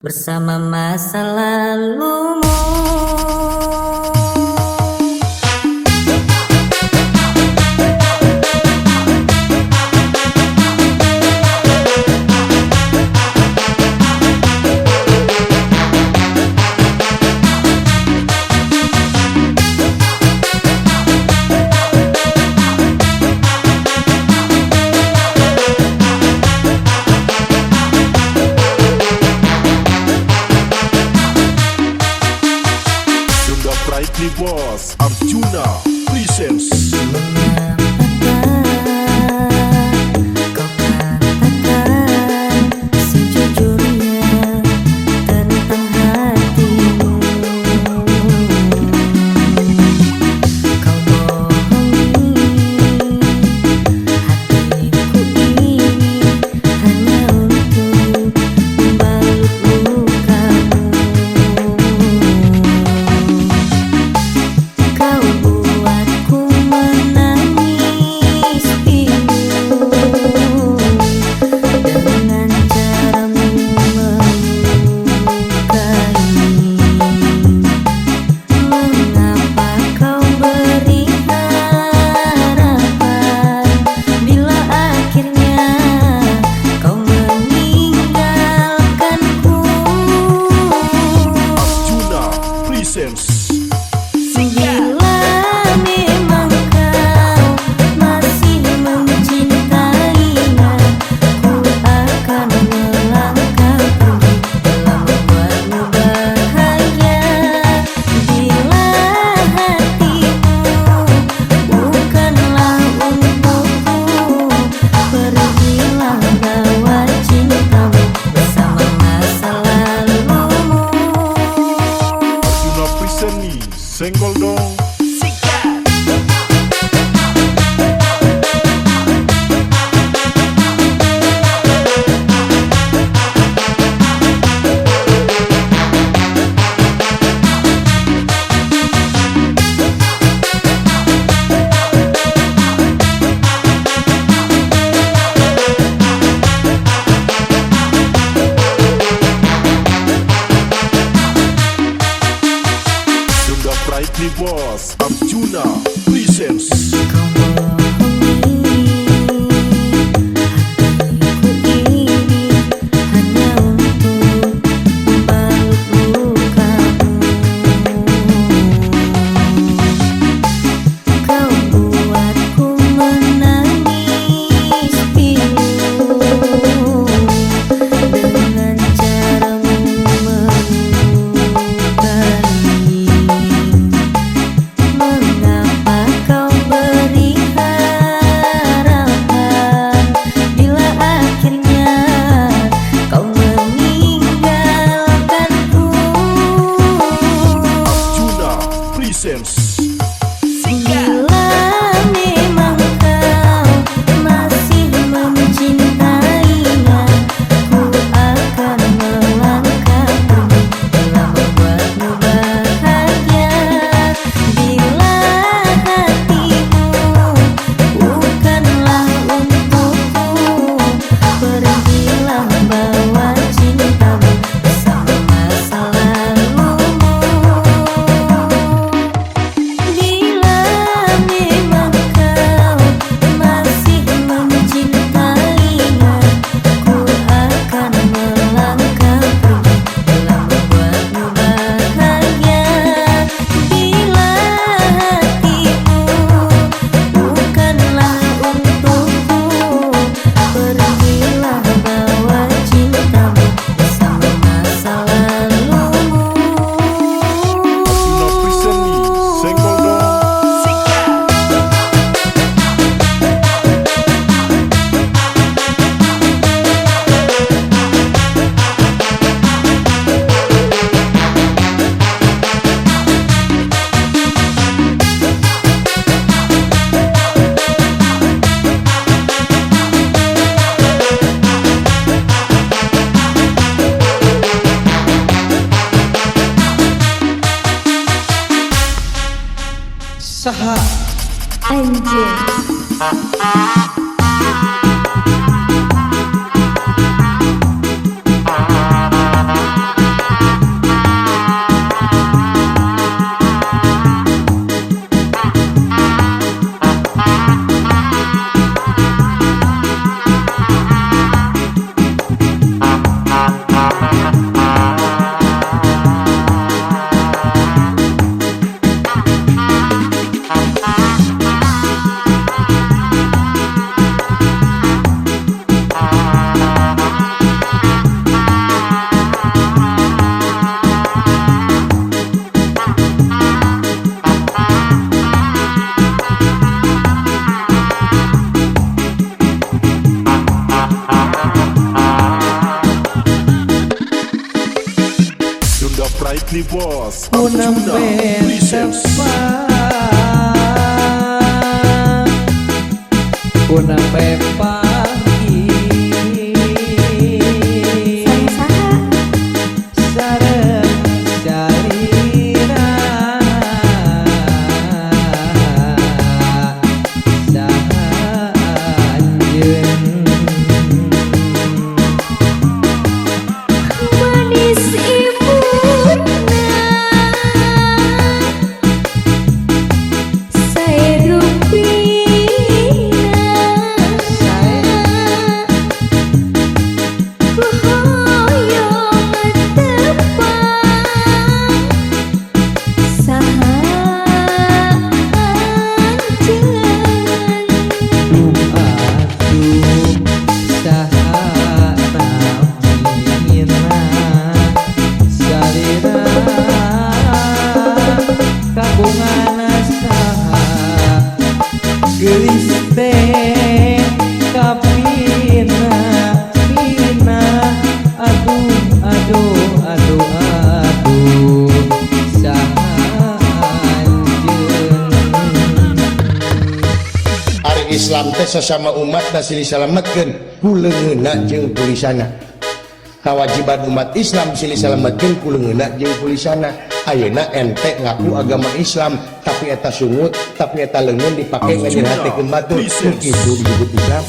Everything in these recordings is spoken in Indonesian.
bersama masa lalumu. Brightly Boss Arjuna presents. Senggol dong. Brightly Boss Arjuna presents. Saha anjing. Brightly Boss Punang Arjuna Presents. Punang pagi sareng jalina sahanjeun manis ibuna saya rupina ku hoyong tepang sahanjeun aduh sahana pingina salira kabungana saha geulis teh kapina pina aduh sahanjeun Ari Islam teh sesama umat silih salametkeun ku leungeunna jeung tulisanna. Kawajiban umat Islam silih salametkeun ku leungeunna jeung tulisanna. Ayeuna ente ngaku agama Islam tapi eta sungut, tapi eta leungeun dipake nganyerhatekeun batur. Kitu disebut Islam.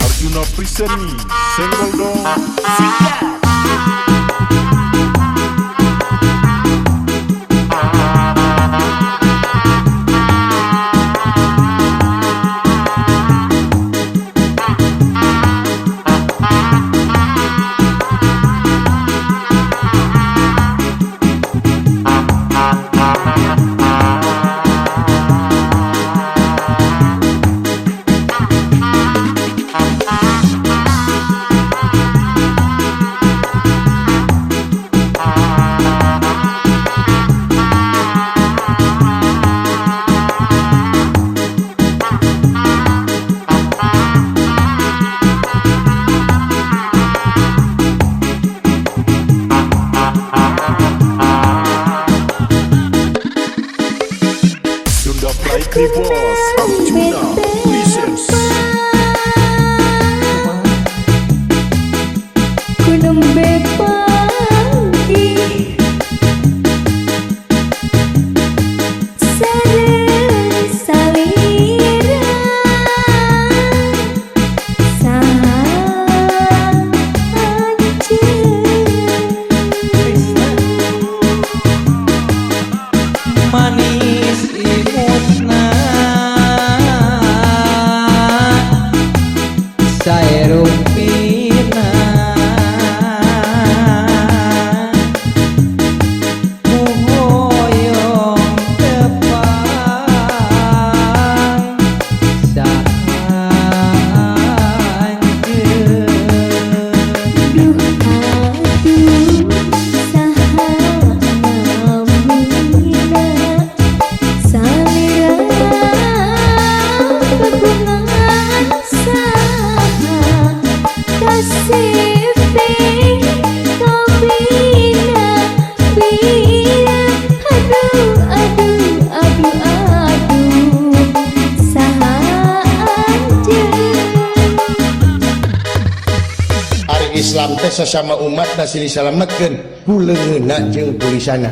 Arjuna Presents Senggol dong. Sunda Brightly Boss Arjuna Presents. gunung bepanggi sareng salira sahanjeun manis imutna sae rupina ku hoyong tepang sahanjeun duh sahana mina salira kegungan saha kasih kabina bina aduh sahanjeun Ari Islam teh sesama umat silih salametkeun ku leungeunna jeung tulisanna.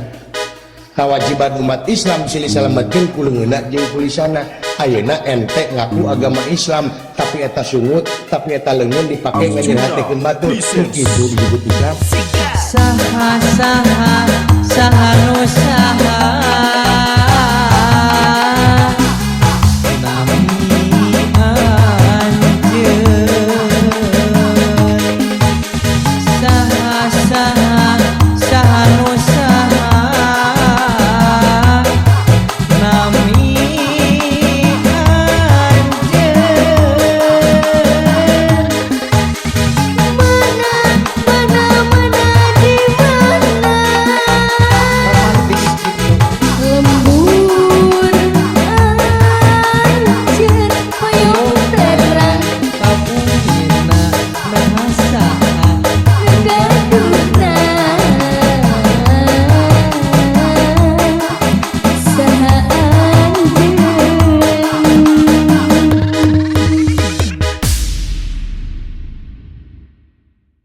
Kawajiban umat Islam silih salametkeun ku leungeunna jeung tulisanna. ayeuna ente ngaku agama Islam tapi eta sungut tapi eta leungeun dipake ngajelakeun batur kitu disebut Islam. Saha saha saha nu saha